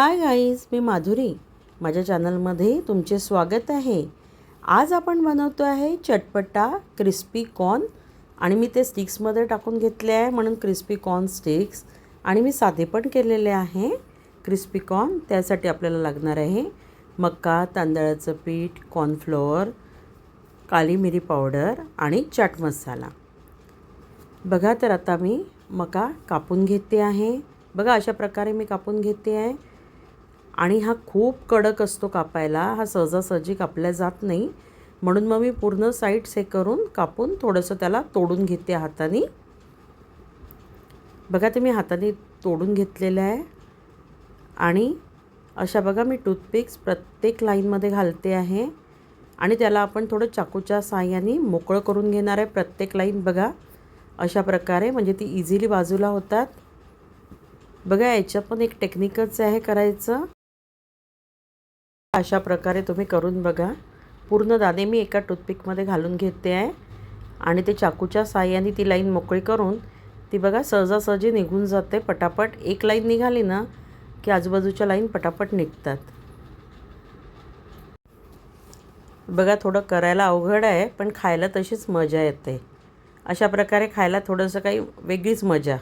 Hi guys, मी माधुरी. माझ्या चॅनलमध्ये तुमचे स्वागत आहे. आज आपण बनवतो आहे चटपटा क्रिस्पी कॉर्न आणि मी ते स्टिक्समध्ये टाकून घेतले आहे म्हणून क्रिस्पी कॉर्न स्टिक्स. आणि मी साधे पण केलेले आहे क्रिस्पी कॉर्न. त्यासाठी आपल्याला लागणार आहे मका, तांदळाचं पीठ, कॉर्नफ्लोअर, काली मिरी पावडर आणि चाट मसाला. बघा, तर आता मी मका कापून घेते आहे. बघा, अशा प्रकारे मी कापून घेते आहे. आणि हा खूप कडक असतो कापायला, हा सहजासहजी कापला जात नाही, म्हणून मग मी पूर्ण साईड्स हे करून कापून थोडंसं त्याला तोडून घेते हाताने. बघा, ते मी हाताने तोडून घेतलेलं आहे. आणि अशा बघा मी टूथपिक्स प्रत्येक लाईनमध्ये घालते आहे आणि त्याला आपण थोडं चाकूच्या साहाय्याने मोकळं करून घेणार आहे प्रत्येक लाईन. बघा, अशा प्रकारे, म्हणजे ती इझिली बाजूला होतात. बघा, याच्यात पण एक टेक्निकच आहे करायचं. अशा प्रकारे तुम्ही करून बघा. पूर्ण दाणे मी एका टूथपिकमध्ये घालून घेते आहे आणि ते चाकूच्या साहाय्याने ती लाईन मोकळी करून ती बघा सहजासहजी निघून जाते पटापट. एक लाईन निघाली ना की आजूबाजूच्या लाईन पटापट निघतात. बघा, थोडं करायला अवघड आहे पण खायला तशीच मजा येते. अशा प्रकारे खायला थोडंसं काही वेगळीच मजा.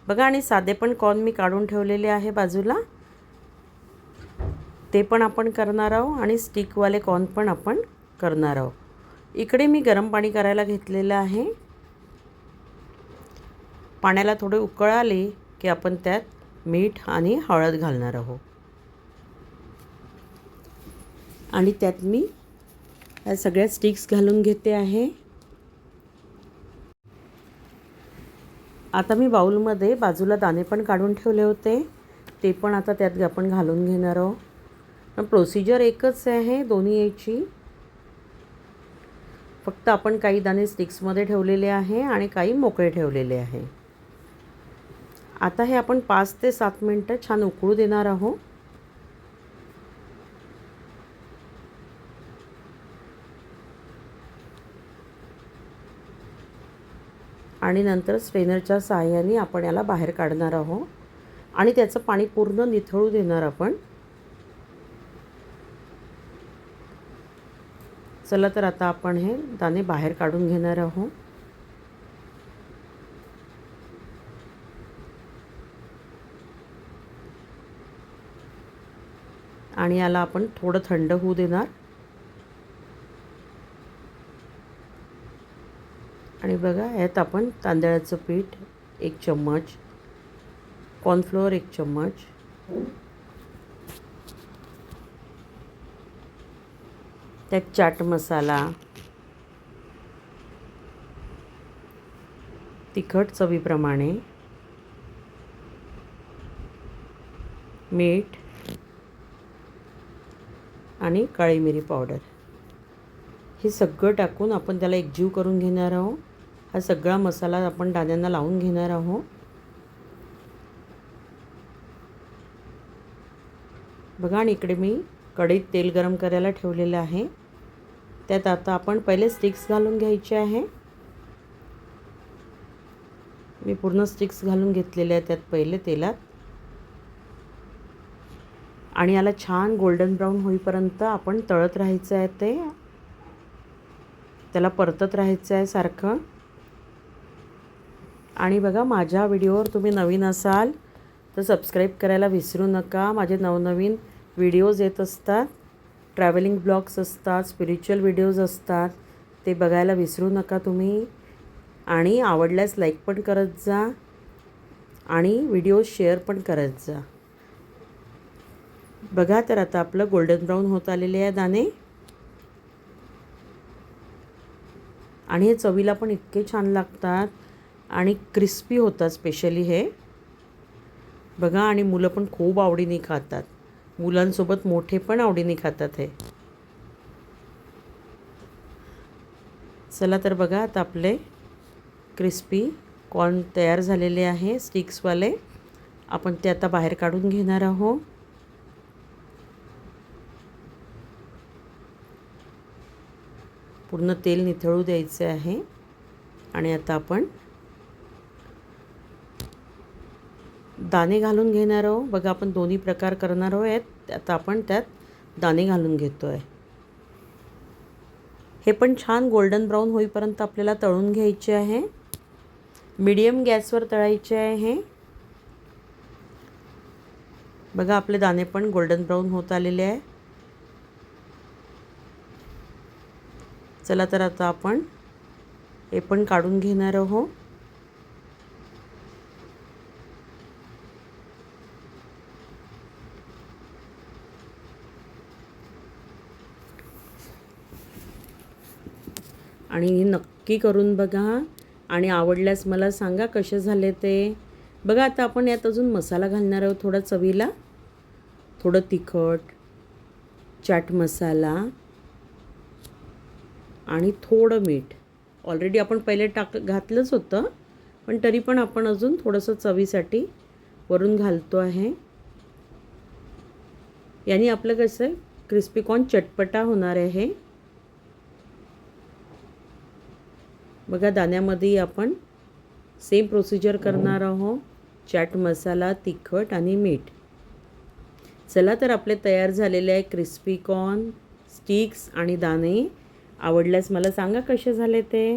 बघा, आणि साधे पण कॉर्न मी काढून ठेवलेले आहे बाजूला, ते पण आपण करणार आहोत आणि स्टिकवाले कॉर्न पण आपण करणार आहोत. इकडे मी गरम पाणी करायला घेतलेलं आहे. पाण्याला थोडे उकळ आले की आपण त्यात मीठ आणि हळद घालणार आहोत. आणि त्यात मी या सगळ्या स्टिक्स घालून घेते आहे. आता मी बाउलमध्ये बाजूला दाणे पण काढून ठेवले होते, ते पण आता त्यात आपण घालून घेणार आहोत. प्रोसिजर एकच आहे दोन्ही याची, फक्त आपण काही दाणे स्टिक्समध्ये ठेवलेले आहे आणि काही मोकळे ठेवलेले आहे. आता हे आपण 5 ते 7 मिनटं छान उकळू देणार आहोत. आणि नंतर स्ट्रेनरच्या साहाय्याने आपण याला बाहेर काढणार आहोत आणि त्याचं पाणी पूर्ण निथळू देणार आपण. चला, तर आता आपण हे दाणे बाहेर काढून घेणार आहोत. आणि याला आपण थोडं थंड होऊ देणार. आणि बघा, यात आपण तांदळाचं पीठ 1 चम्मच, कॉर्नफ्लोअर 1 चम्मच, त्यात चाट मसाला, तिखट चवीप्रमाणे, मीठ आणि काळी मिरी पावडर, हे सगळं टाकून आपण त्याला एकजीव करून घेणार आहोत. हा सगळा मसाला आपण दाण्यांना लावून घेणार आहोत. बघा, आणि इकडे मी कढईत तेल गरम करायला ठेवलेलं आहे. त्यात आता आपण पहिले स्टिक्स घालून घ्यायचे आहे. मी पूर्ण स्टिक्स घालून घेतलेले आहेत त्यात पहिले तेलात. आणि याला छान गोल्डन ब्राऊन होईपर्यंत आपण तळत राहायचं आहे. त्याला परतत राहायचं आहे सारखं. आणि बघा, माझ्या व्हिडिओवर तुम्ही नवीन असाल तर सबस्क्राईब करायला विसरू नका. माझे नवनवीन व्हिडिओज येत असतात, ट्रॅव्हलिंग ब्लॉग्स असतात, स्पिरिच्युअल व्हिडिओज असतात, ते बघायला विसरू नका तुम्ही. आणि आवडल्यास लाईक पण करत जा आणि व्हिडिओ शेअर पण करत जा. बघा, तर आता आपलं गोल्डन ब्राऊन होत आलेले आहे दाणे. आणि हे चवीला पण इतके छान लागतात आणि क्रिस्पी होतात स्पेशली हे. बघा, आणि मुलं पण खूप आवडीने खातात. मुलांसोबत मोठे पण आवडीने खातात हे. चला, तर बघा, आता आपले क्रिस्पी कॉर्न तयार झालेले आहे स्टिक्सवाले. आपण ते आता बाहेर काढून घेणार आहोत. पूर्ण तेल निथळू द्यायचे आहे. आणि आता आपण दाणे घालून घेणार आहोत. बघा आपण दोन्ही प्रकार करणार आहोत. आता आपण त्यात दाणे घालून घेतो आहे. हे पण छान गोल्डन ब्राऊन होईपर्यंत आपल्याला तळून घ्यायचे आहे. मीडियम गॅसवर तळायचे आहे हे. बघा आपले दाणे पण गोल्डन ब्राऊन होत आलेले आहे. चला तर आता आपण हे पण काढून घेणार आहोत. आणि नक्की करून बघा आणि आवडल्यास मला सांगा कसे झाले ते. बघा आता आपण यात अजून मसाला घालणार आहोत. थोडा चवीला थोडं तिखट, चाट मसाला आणि थोडं मीठ. ऑलरेडी आपण पहिले घातलंच होतं, पण तरी पण आपण अजून थोडंसं चवीसाठी वरून घालतो आहे. याने आपलं कसं क्रिस्पी कॉर्न चटपटा होणार आहे. बघा दाण्यामध्ये आपण सेम प्रोसिजर करणार आहोत. चाट मसाला, तिखट आणि मीठ. चला तर आपले तयार झालेले आहे क्रिस्पी कॉर्न स्टिक्स आणि दाणे. आवडल्यास मला सांगा कसे झाले ते.